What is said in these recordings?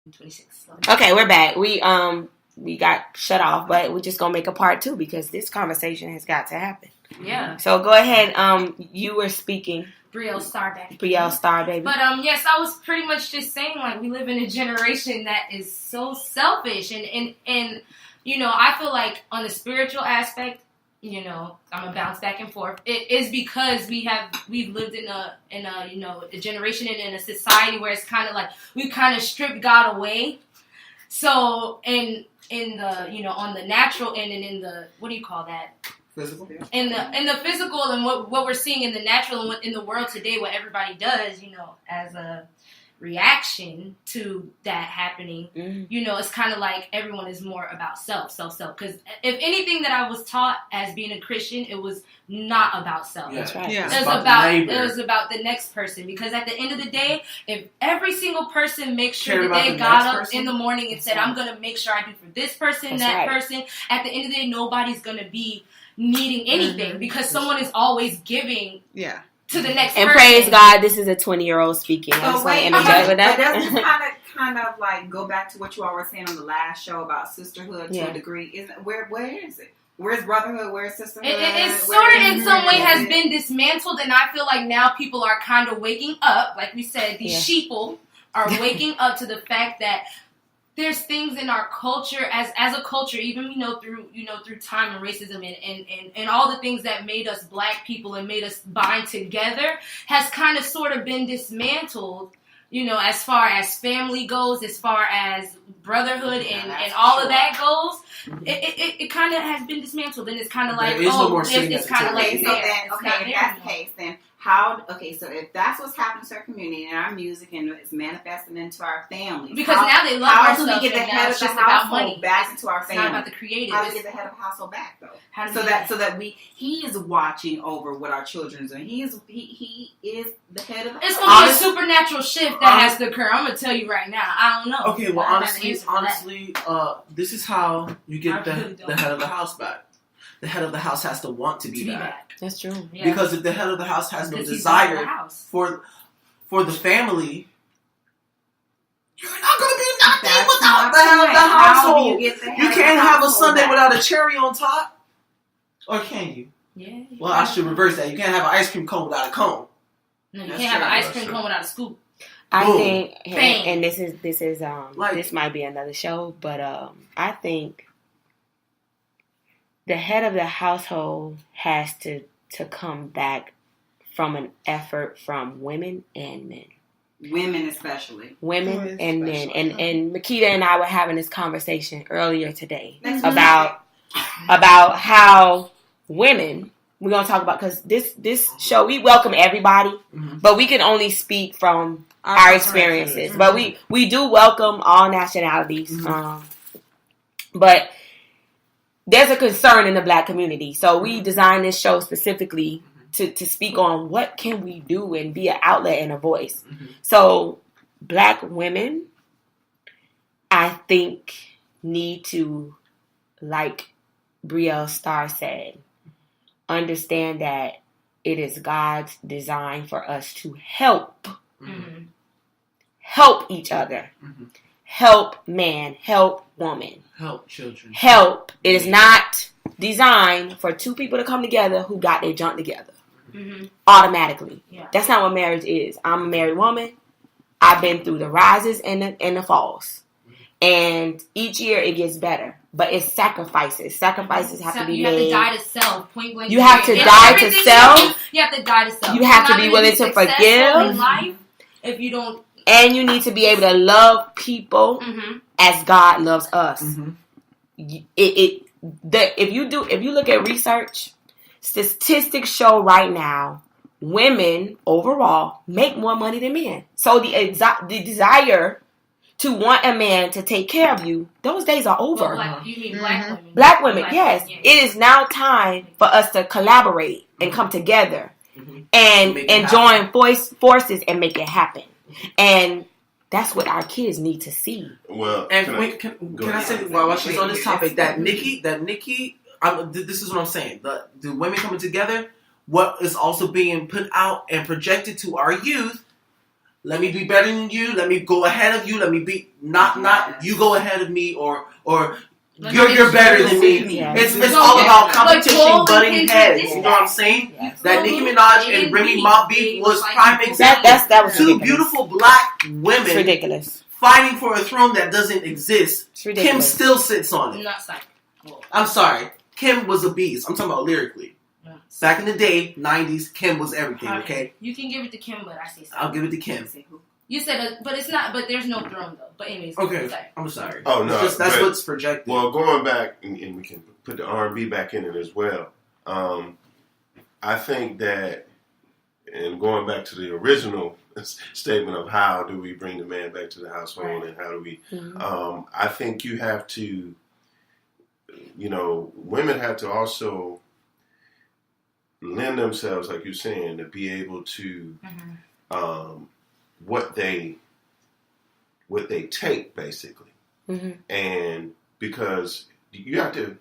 26. Okay, we're back. We got shut off, but we're just gonna make a part 2 because this conversation has got to happen. Yeah. So go ahead. You were speaking. Brielle Star Baby. Brielle Star Baby. But yes, I was pretty much just saying, like, we live in a generation that is so selfish, and you know, I feel like on the spiritual aspect, you know, I'm gonna bounce back and forth. It is because we've lived in a you know, a generation and in a society where it's kind of like we kind of stripped God away. So in the, you know, on the natural end and in the, what do you call that? Physical. In the physical and what we're seeing in the natural and what in the world today, what everybody does, you know, as a reaction to that happening, you know, it's kind of like everyone is more about self. Because if anything that I was taught as being a Christian, it was not about self. That's right. Yeah. It was about the next person. Because at the end of the day, if every single person makes sure that they got up in the morning and said, I'm going to make sure I do for this person, person, at the end of the day, nobody's going to be needing anything because someone is always giving to the next person. And praise God, this is a 20-year-old speaking. I just want to interject with that. But doesn't this kind of like go back to what you all were saying on the last show about sisterhood to a degree? Isn't where is it? Where's brotherhood? Where's sisterhood? It sort of in some way has been dismantled, and I feel like now people are kind of waking up. Like we said, these sheeple are waking up to the fact that there's things in our culture as a culture, even through time and racism and all the things that made us black people and made us bind together has kind of sort of been dismantled, you know, as far as family goes, as far as brotherhood and all of that goes. It kind of has been dismantled, and it's kind of like, it's kind of like, if that's the case, then so if that's what's happening to our community and our music and it's manifesting into our families. Because now they love our stuff. How do we get the head of the household back into our family? It's not about the creative. How do we get the head of the household back though? So that he is watching over what our children are doing. He is the head of the household. It's going to be a supernatural shift that has to occur. I'm going to tell you right now. I don't know. Okay, well, honestly, this is how you get the head of the house back. The head of the house has to want to be back. That's true. Yeah. Because if the head of the house has no desire for the family, you're not going to be nothing without the head of the household. You can't have a sundae without a cherry on top. Or can you? Yeah. Well, I should reverse that. You can't have an ice cream cone without a cone. No, you can't have an ice cream cone without a scoop. I think, and this is this might be another show, but I think the head of the household has to come back from an effort from women and men. Women especially. Women and men. And Makita and I were having this conversation earlier today about how women, we're going to talk about, because this show, we welcome everybody, but we can only speak from our experiences. But we do welcome all nationalities. But there's a concern in the black community. So we designed this show specifically to speak on what can we do and be an outlet and a voice. So black women, I think, need to, like Brielle Star said, understand that it is God's design for us to help each other. Help man, help woman. Help children. Help. It is not designed for two people to come together who got their junk together. Automatically. Yeah. That's not what marriage is. I'm a married woman. I've been through the rises and the falls. And each year it gets better. But it's sacrifices. Sacrifices have to be made. You have to die to self. Point blank. You have to die to self. You have to die to self. You have to be willing to forgive. In life if you don't. And you need to be able to love people as God loves us. If you look at research, statistics show right now women overall make more money than men. So the desire to want a man to take care of you, those days are over. You mean black women? Black women, yes. Yeah. It is now time for us to collaborate and come together and join forces and make it happen. And that's what our kids need to see. Well, can I say while she's on this topic that Nikki, this is what I'm saying. The women coming together, what is also being put out and projected to our youth let me be better than you. Let me go ahead of you. Let me be not you go ahead of me or you're better than me. Yeah. It's all about competition, butting heads. You know what I'm saying? Yes. That Nicki Minaj and Remy Ma beef was prime example. That was two beautiful black women. It's ridiculous. Fighting for a throne that doesn't exist. Kim still sits on it. I'm sorry. Kim was a beast. I'm talking about lyrically. Back in the day, 90s, Kim was everything, okay? You can give it to Kim, but I say so. I'll give it to Kim. You said, but it's not, but there's no throne, though. But anyways. Okay, I'm sorry. Oh, no. That's what's projected. Well, going back, and we can put the R&B back in it as well. I think that, and going back to the original statement of how do we bring the man back to the household and how do we, I think you have to, women have to also lend themselves, like you're saying, to be able to what they take basically, and because you have to.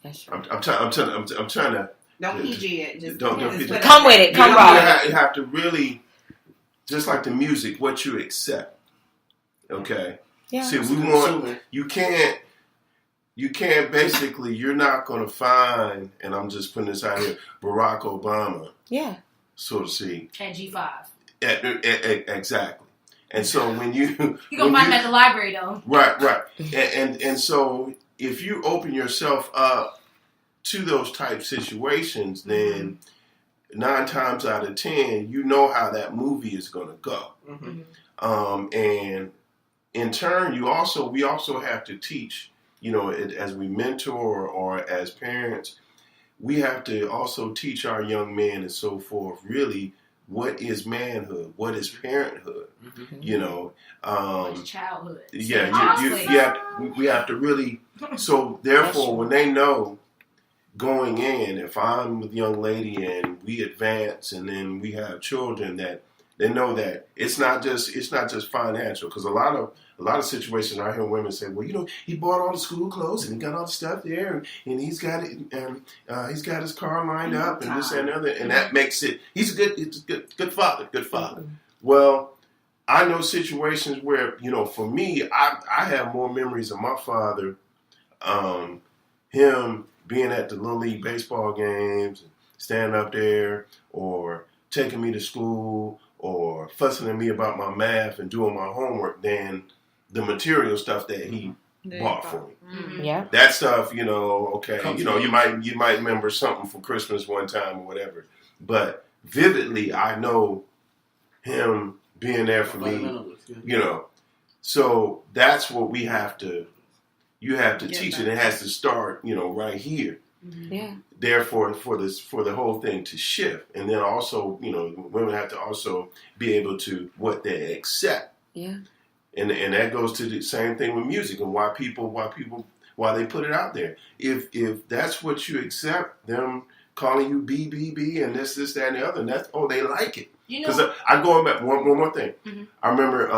I'm trying to. Don't PG it. Just don't come with it. Come on. You have to really, just like the music, what you accept. Okay. Yeah. See, we want you can't basically, you're not going to find, and I'm just putting this out here, Barack Obama. Yeah. So to see. At G5. Exactly. And so when you're going to find him at the library, though. Right. And so if you open yourself up to those type situations, then 9 times out of 10, you know how that movie is going to go. And in turn, we also have to teach, as we mentor or as parents, we have to also teach our young men and so forth, really, what is manhood? What is parenthood? What is childhood? Yeah, we have to really. So therefore, when they know going in, if I'm with a young lady and we advance and then we have children, that they know that it's not just financial, because a lot of situations I hear women say, well, he bought all the school clothes and he got all the stuff there and he's got it and he's got his car lined up and this and the other, and that makes it he's a good father. Well, I know situations where, for me, I have more memories of my father, him being at the Little League baseball games, standing up there, or taking me to school, or fussing at me about my math and doing my homework, than the material stuff that he bought for me. Yeah. That stuff, okay, you might remember something for Christmas one time or whatever, but vividly, I know him being there for me, So that's what we have to. You have to teach it. It has to start, right here. Yeah. Therefore, for the whole thing to shift, and then also, women have to also be able to what they accept. Yeah. And that goes to the same thing with music and why they put it out there. If that's what you accept, them calling you BBB and this, that, and the other, and that's they like it. Because I go back one more thing. Mm-hmm. I remember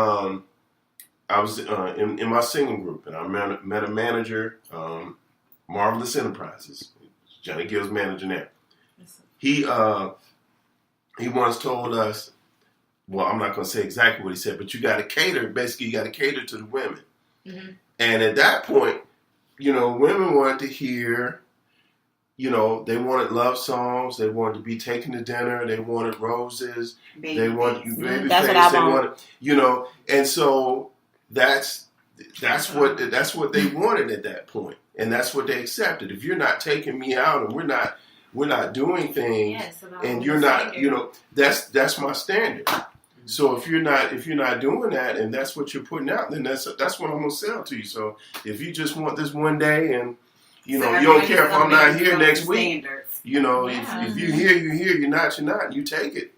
I was in my singing group, and I met a manager, Marvelous Enterprises, Johnny Gill's manager now. He once told us, well, I'm not going to say exactly what he said, but you got to cater. Basically, you got to cater to the women. Mm-hmm. And at that point, women wanted to hear, they wanted love songs. They wanted to be taken to dinner. They wanted roses. They wanted baby That's face. What they wanted, and so that's what they wanted at that point, and that's what they accepted. If you're not taking me out, and we're not doing things, and you're not, that's my standard. So if you're not doing that, and that's what you're putting out, then that's what I'm gonna sell to you. So if you just want this one day, and you don't care if I'm not here next week, if you're here, you're here. You're not, you take it.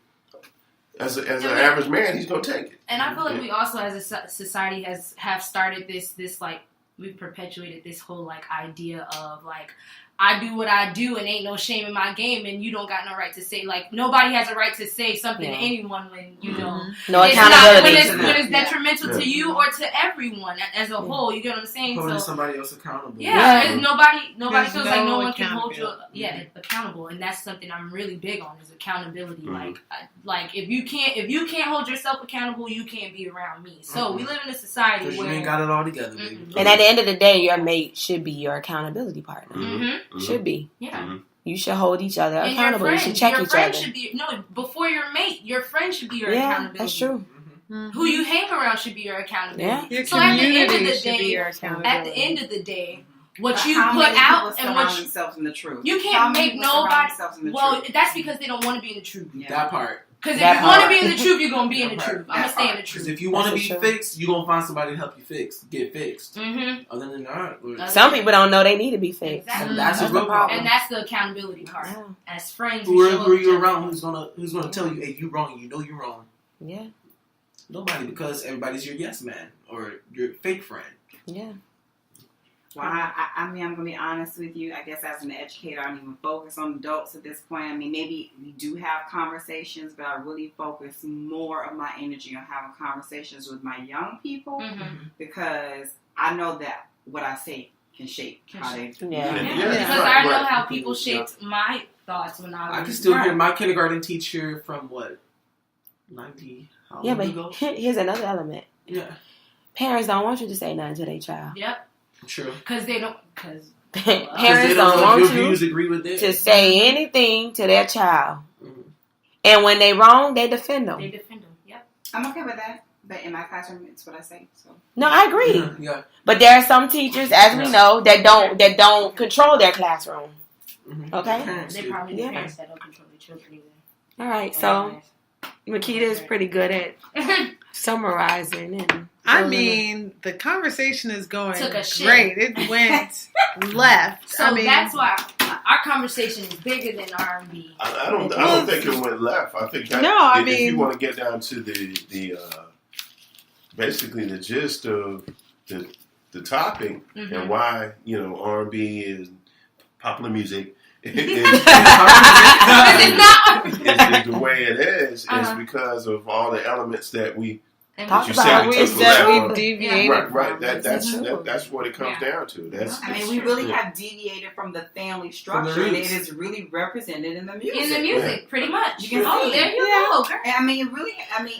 As an average man, he's gonna take it. And I feel like we also, as a society, have started this like, we've perpetuated this whole like idea of like, I do what I do and ain't no shame in my game, and you don't got no right to say, like, nobody has a right to say something to anyone when, you know, no it's accountability. when it's detrimental to you or to everyone as a whole. You get what I'm saying? Holding somebody else accountable. Yeah. Nobody There's feels like no no one can hold you accountability. accountable, and that's something I'm really big on is accountability. Mm-hmm. Like if you can't hold yourself accountable, you can't be around me. So we live in a society where you ain't got it all together, baby. And at the end of the day, your mate should be your accountability partner. Should be. Yeah. You should hold each other and accountable. You should check your each friend other. Should be before your mate. Your friend should be your accountability. That's true. Who you hang around should be your accountability. Yeah. Your so at the end of community the should be day, your accountability. at the end of the day, what you How put many out people and what surround themselves in the truth. you How can't many make people surround nobody. themselves in the Well, truth? that's because they don't want to be in the truth. Yeah. That part. Because if That you want to part. be in the truth, you're gonna be in the That part. truth. I'm gonna stay in the truth. Because if you want to That's be for sure. fixed, you're going to find somebody to help you get fixed. Mm-hmm. Other than that, Some people don't know they need to be fixed. Exactly. that's a That's real the problem. And that's the accountability part. Yeah. As friends, Who we show are you up around who's gonna tell you, hey, you wrong, you know you're wrong? Yeah. Nobody, because everybody's your yes man or your fake friend. Yeah. Well, I mean, I'm going to be honest with you. I guess as an educator, I don't even focus on adults at this point. I mean, maybe we do have conversations, but I really focus more of my energy on having conversations with my young people because I know that what I say can shape how they Yeah. Yeah. Yeah. Because Right, I know right. how people shaped my thoughts when I was. I can still hear my kindergarten teacher from what, 90? How Yeah, long but ago? here's another element. Yeah, Parents don't want you to say nothing to their child. Yep. true. Because they don't. Because Parents They don't know if want your you views agree with theirs. to say anything to their child. Mhm. And when they wrong, they defend them. they defend them. Yep. I'm okay with that. But in my classroom, it's what I say. So No, I agree. Yeah. But there are some teachers, as we know, that don't control their classroom. Mhm. Okay? Parents They do. probably Yeah. the parents that don't control the children either. All right, so Makita is pretty good at summarizing. And I mean, the conversation is going Took a shit. great. It went left. So I mean, that's why our conversation is bigger than R&B. I don't think it went left. I think that No, I if mean- you want to get down to the basically the gist of the topic and why R&B is popular music is It's not is the way it is because of all the elements that we Talk you about said it. we we took said around. we deviated. right. That's true. That's what it comes down to. That's I mean, we really have deviated from the family structure, and it is really represented in the music. in the music, pretty much. You can oh, see. there you go, girl. I mean,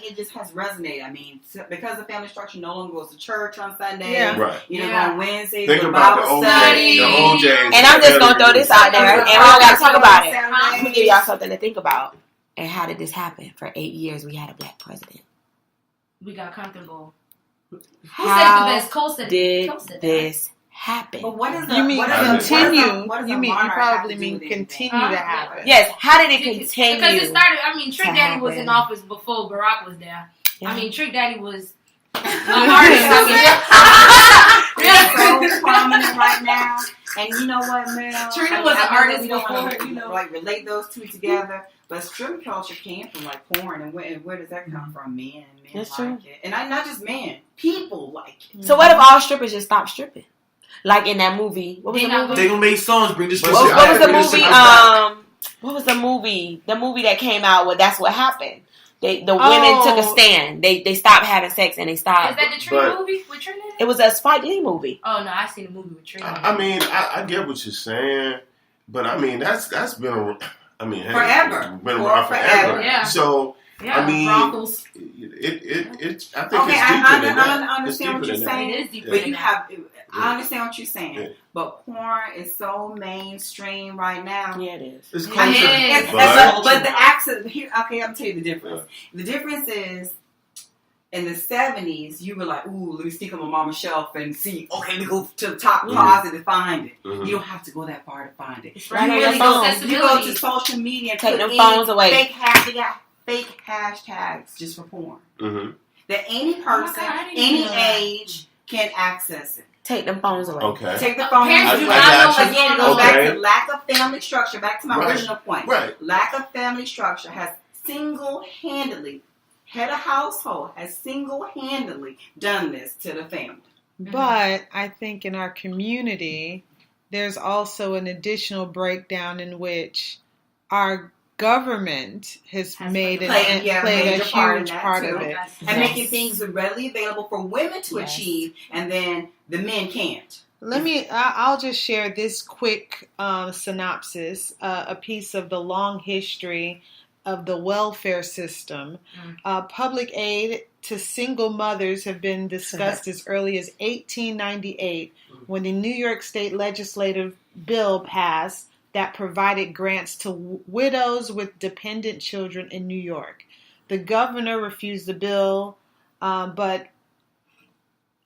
it just has resonated. I mean, because the family structure no longer goes to church on Sunday. Yeah. right. On Wednesdays, Think with about Bible the study. OJs. And I'm just going to throw this out there, and we don't got to talk about it. I'm Saturdays. going to give y'all something to think about. And how did this happen? For 8 years, we had a black president. We got comfortable. Who How said the best? Cole said did Cole said that. this happen? But what is You mean what does continue? what does You a mean you monarch probably have to do mean with continue anything? to happen? Yes, how did it continue? Because it started. I mean, Trick to Daddy was happen? in office before Barack was there. Yeah. I mean, Trick Daddy was an They're so prominent right now. And you know what, Mel? Trina was an artist we don't wanna, before, like relate those two together. But strip culture came from like porn, and where does that come from? Men That's like true. it, and not just men, people like it. So what if all strippers just stopped stripping? Like in that movie. What was They the not movie? They gonna make songs, bring this shit What- What was the Bring this movie? shit back. What was the movie? The movie that came out where that's what happened. The women took a stand. They stopped having sex and they Is stopped. that the Trina But- movie with Trina? It was a Spike Lee movie. Oh no, I seen the movie with Trina. I mean, I get what you're saying, but I mean that's been hey, Forever. it's been around forever. Yeah. So yeah, I mean, brothels. I think Okay, it's deeper I than that. understand what It's you're deeper than saying. It is deeper But than you that. have, Yeah. I understand what you're saying. Yeah. But porn is so mainstream right now. Yeah, it is. It's Yeah. culture. Yes. But the accent here. Okay, I'm tell you the difference. The difference is. In the 70s, you were like, ooh, let me sneak on my mama's shelf and see, okay, let me go to the top closet and find it. Mhm. You don't have to go that far to find it. It's right on You your really phone. go, you go Accessibility. to social media and Take put them any phones away. fake hashtags just for porn. Mhm. That any person, God, I didn't any know that. age can access it. Take them phones away. Okay. Take the phone. Parents do I not got know you. what's Again, going it goes on. back Okay. to lack of family structure. Back to my Right. original point. Right. Lack of family structure has single-handedly, head of household has single-handedly done this to the family. But I think in our community, there's also an additional breakdown in which our government has played a huge part of it. And making things readily available for women to achieve, and then the men can't. I'll just share this quick synopsis, a piece of the long history of the welfare system. Public aid to single mothers have been discussed as early as 1898, when the New York State legislative bill passed that provided grants to widows with dependent children in New York. The governor refused the bill, but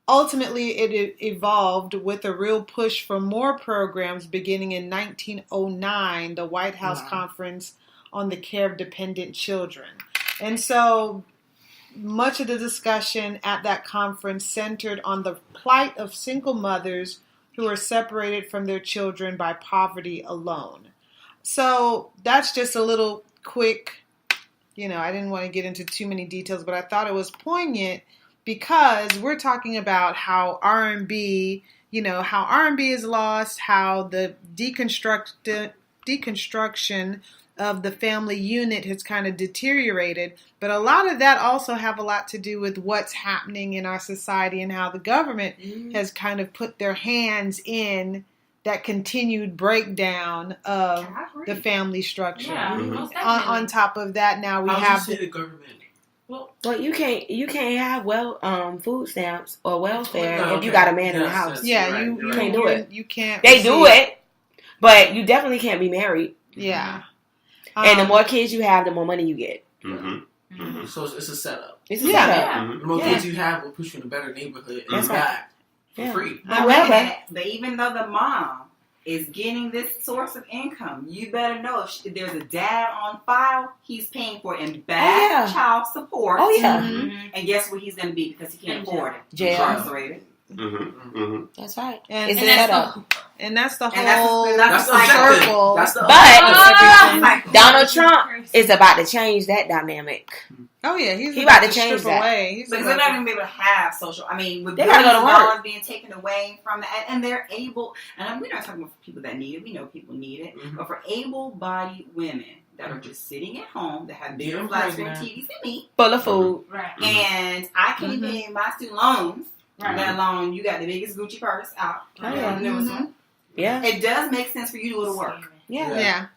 ultimately it evolved with a real push for more programs beginning in 1909, the White House Conference on the Care of Dependent Children. And so much of the discussion at that conference centered on the plight of single mothers who are separated from their children by poverty alone. So that's just a little quick, I didn't want to get into too many details, but I thought it was poignant because we're talking about how R&B, how R&B is lost, how the deconstruction of the family unit has kind of deteriorated. But a lot of that also have a lot to do with what's happening in our society and how the government has kind of put their hands in that continued breakdown of the family structure. Yeah, on top of that, now we have the government. Well, you can't have food stamps or welfare if you got a man in the house. Yeah, you can't do it. You can't. They do it, but you definitely can't be married. Yeah. And the more kids you have, the more money you get. So it's a setup. It's a setup. The more kids you have will put you in a better neighborhood and That's back for free. But even though the mom is getting this source of income, you better know if there's a dad on file, he's paying for it in bad child support. Oh, yeah. And guess what he's going to be because he can't afford it? Jail. Incarcerated. That's right. And that's the That's circle. But Donald Trump is about to change that dynamic. Oh yeah, he's about to change that. Away. Because they're not going to be able to have social. I mean, with they gotta go to work being taken away from that, and they're able. And we're not talking about people that need it. We know people need it, but for able-bodied women that are just sitting at home that have bigger flat screen TVs than me, full of food, and I can't pay my student loans. Let alone you got the biggest Gucci purse out. Yeah. It does make sense for you to go to work. Yeah.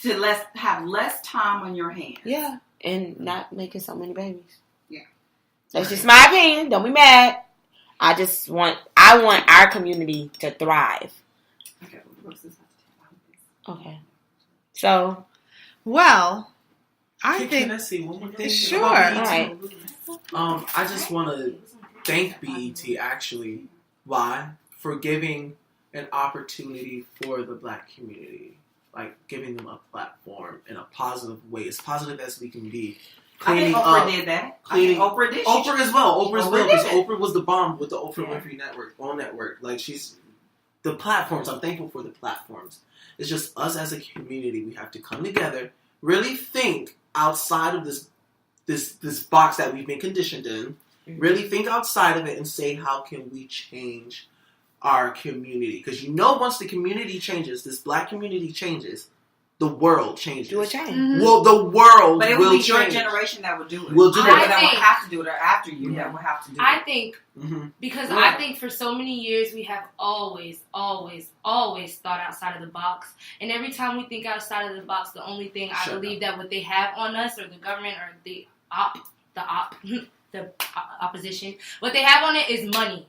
To have less time on your hands. Yeah. And not making so many babies. Yeah. That's just my opinion. Don't be mad. I want our community to thrive. Okay. So, well, I think. Can I say one more thing? Sure. All right. I just want to thank BET actually. Why? For giving an opportunity for the Black community. Like giving them a platform in a positive way, as positive as we can be. I think Oprah did that. Oprah did. Oprah as well. Because Oprah was the bomb with the Oprah Winfrey Network. Like the platforms. I'm thankful for the platforms. It's just us as a community. We have to come together, really think outside of this box that we've been conditioned in. Really think outside of it and say, how can we change our community? Because once the community changes, this Black community changes, the world changes. Do a change. Well, the world but it will will be change. your generation that will do it. Will do it. That will have to do it, or after you that will have to do it. I think because I think for so many years we have always thought outside of the box, and every time we think outside of the box, the only thing I believe that what they have on us, or the government, or the opposition, what they have on it is money.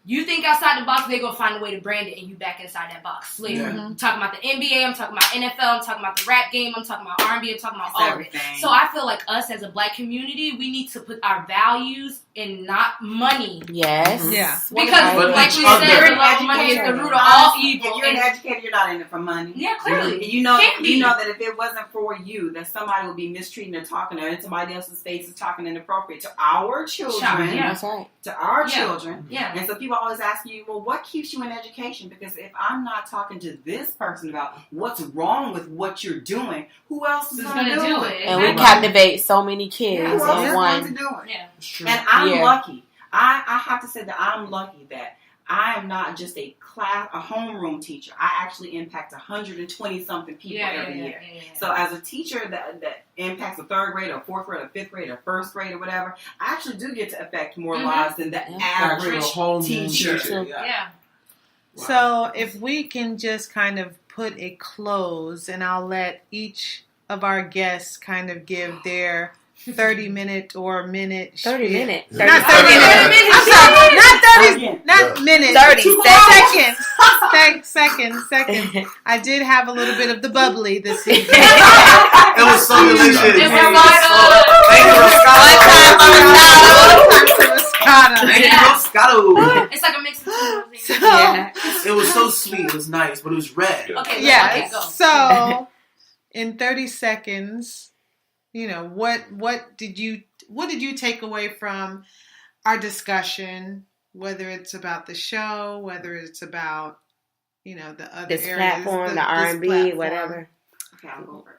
You think outside the box, they're going to find a way to brand it, and you back inside that box. Like, I'm talking about the NBA, I'm talking about NFL, I'm talking about the rap game, I'm talking about R&B, I'm talking about all of it. So I feel like us as a Black community, we need to put our values in not money. Yes. Yeah. Because, like we said, money is the root of all evil. If you're an educator, you're not in it for money. Yeah, clearly. You know that if it wasn't for you, that somebody would be mistreating or talking, or in somebody else's face is talking inappropriate to our children. That's right. To our children. Yeah. And so people always ask you, well, what keeps you in education? Because if I'm not talking to this person about what's wrong with what you're doing, who else is going to do it? And we captivate so many kids who else in is one. going to do it? Yeah. And I'm lucky. I have to say that I'm lucky that I am not just a homeroom teacher. I actually impact 120-something people every year. Yeah. So as a teacher that impacts a third grade or fourth grade or fifth grade or first grade or whatever, I actually do get to affect more lives than the average teacher. Yeah. Wow. So if we can just kind of put a close, and I'll let each of our guests kind of give their 30-minute or minute. 30 minutes. Not 30 minutes. I'm sorry. Not 30. Not minutes. 30 seconds. Seconds. I did have a little bit of the bubbly this evening. It was so delicious. It was It's like a mix of two. It was so sweet. It was nice, but it was red. Okay. Yeah. Okay, go. So, in 30 seconds, what did you take away from our discussion? Whether it's about the show, whether it's about the other this areas, platform, the R&B, whatever. Okay, I'll go over.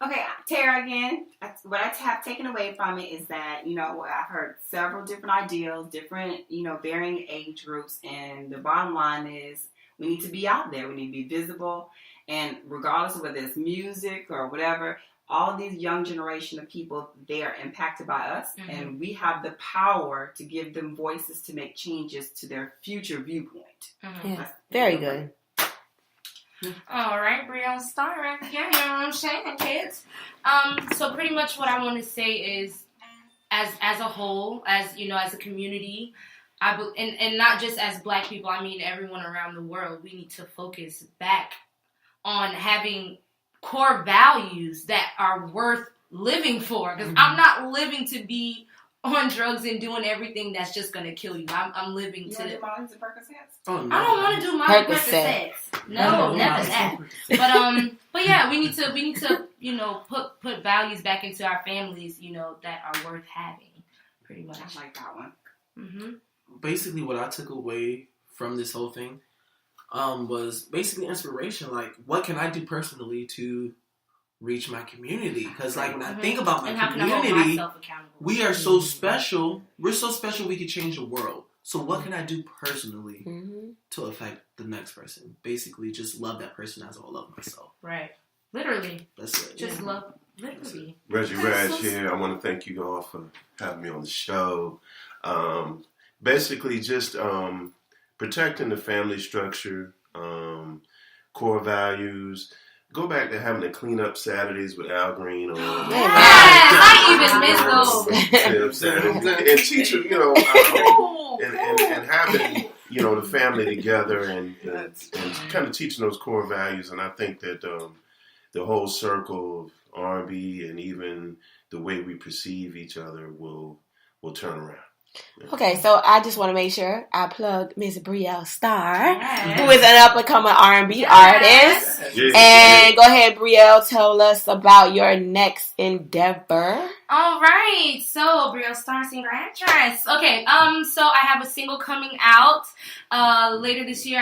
Okay, Tara, again, what I have taken away from it is that, I've heard several different ideals, different, varying age groups, and the bottom line is we need to be out there. We need to be visible, and regardless of whether it's music or whatever, all these young generation of people, they are impacted by us, and we have the power to give them voices to make changes to their future viewpoint. Yeah, very good. All right, Brielle Star right here. You know what I'm saying, kids? So pretty much what I want to say is, as a whole, as a community, and not just as Black people, I mean everyone around the world, we need to focus back on having core values that are worth living for. Because I'm not living to be on drugs and doing everything that's just gonna kill you. I'm living to. Oh, no. I don't want to do my Percocets. No, never that. But yeah, we need to put values back into our families, that are worth having. Pretty much. I like that one. Mm-hmm. Basically, what I took away from this whole thing was basically inspiration. Like, what can I do personally to reach my community? Because, like, when I think about my community, we are so special. We're so special we could change the world. So what can I do personally to affect the next person? Basically, just love that person as I love myself. Right. Literally. That's it. Just love. Literally. Reggie Raj here. I want to thank you all for having me on the show. Basically, just protecting the family structure, core values. Go back to having the clean up Saturdays with Al Green on. I even miss those. And teaching, and having, the family together and kind of teaching those core values. And I think that the whole circle of R&B and even the way we perceive each other will turn around. Okay, so I just want to make sure I plug Miss Brielle Star, who is an up-and-coming R&B artist. And go ahead, Brielle, tell us about your next endeavor. All right, so Brielle Star, singer, actress. Okay, so I have a single coming out later this year.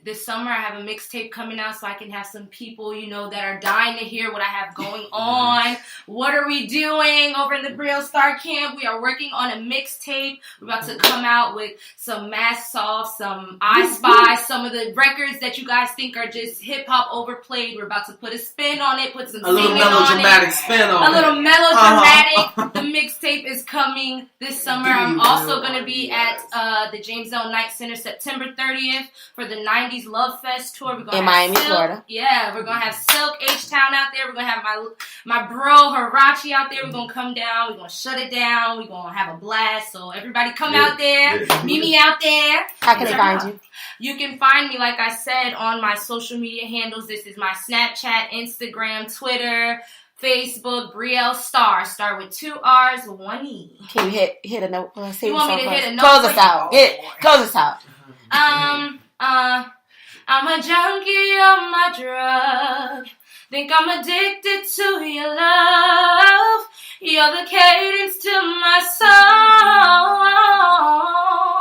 This summer I have a mixtape coming out, so I can have some people, that are dying to hear what I have going on. What are we doing over in the Brielle Star camp? We are working on a mixtape. We're about to come out with some Mask Soft, some I Spy, some of the records that you guys think are just hip hop overplayed. We're about to put a spin on it, put some a little melodramatic spin on it. A little melodramatic. The mixtape is coming this summer. I'm also going to be at the James L. Knight Center September 30th for the 90s Love Fest tour. We're gonna in have Miami, Silk. Florida. Yeah, we're going to have Silk H-Town out there. We're going to have my bro Hirachi out there. We're going to come down. We're going to shut it down. We're going to have a blast. So everybody come out there. Meet me out there. How can they find you? You can find me, like I said, on my social media handles. This is my Snapchat, Instagram, Twitter, Facebook, Brielle Star. Start with 2 R's, 1 E. Can you hit a note? You want me to hit a note? Close us out. Close us out. I'm a junkie on my drug. Think I'm addicted to your love. You're the cadence to my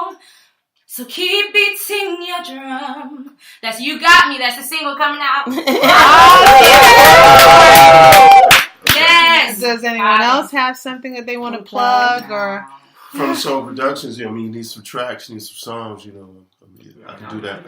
song. So keep beating your drum. That's You Got Me. That's the single coming out. Yes. Does anyone else have something that they want to plug or From Soul Productions, I mean, you need some tracks, you need some songs, you know. I mean, I can do that.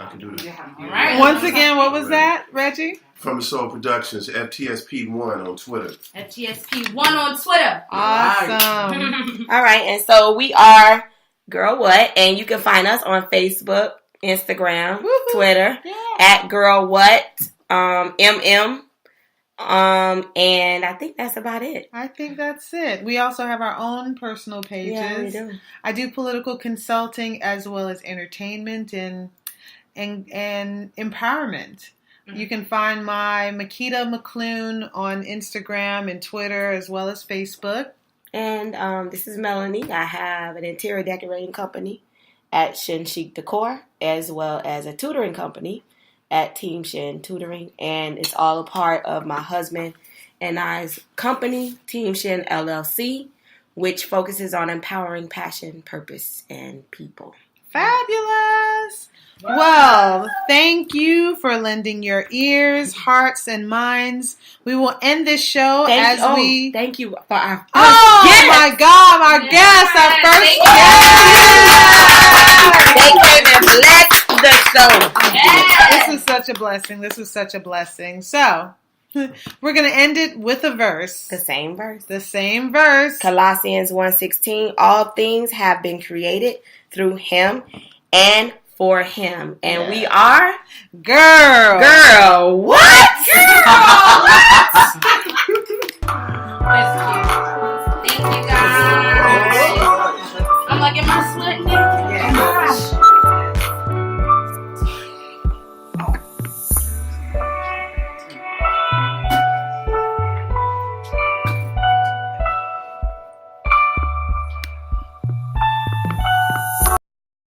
All right. Once again, what was that, Reggie? From Soul Productions, FTSP1 on Twitter. FTSP1 on Twitter. Awesome. All right, and so we are Girl What, and you can find us on Facebook, Instagram, Woo-hoo. Twitter, at Girl What, MM. And I think that's about it. I think that's it. We also have our own personal pages. Yeah, we do. I do political consulting as well as entertainment and empowerment. You can find my Makita McClune on Instagram and Twitter as well as Facebook. And this is Melanie. I have an interior decorating company at Shin Chic Decor, as well as a tutoring company at Team Shin Tutoring. And it's all a part of my husband and I's company, Team Shin LLC, which focuses on empowering passion, purpose, and people. Fabulous! Well, thank you for lending your ears, hearts, and minds. We will end this show Thank you for our first guest. My God, our guest, our first guest. They came and blessed the show. This was such a blessing. This was such a blessing. So, we're going to end it with a verse. The same verse. The same verse. Colossians 1:16. All things have been created through him and for him. And we are Girl. What? Girl, what?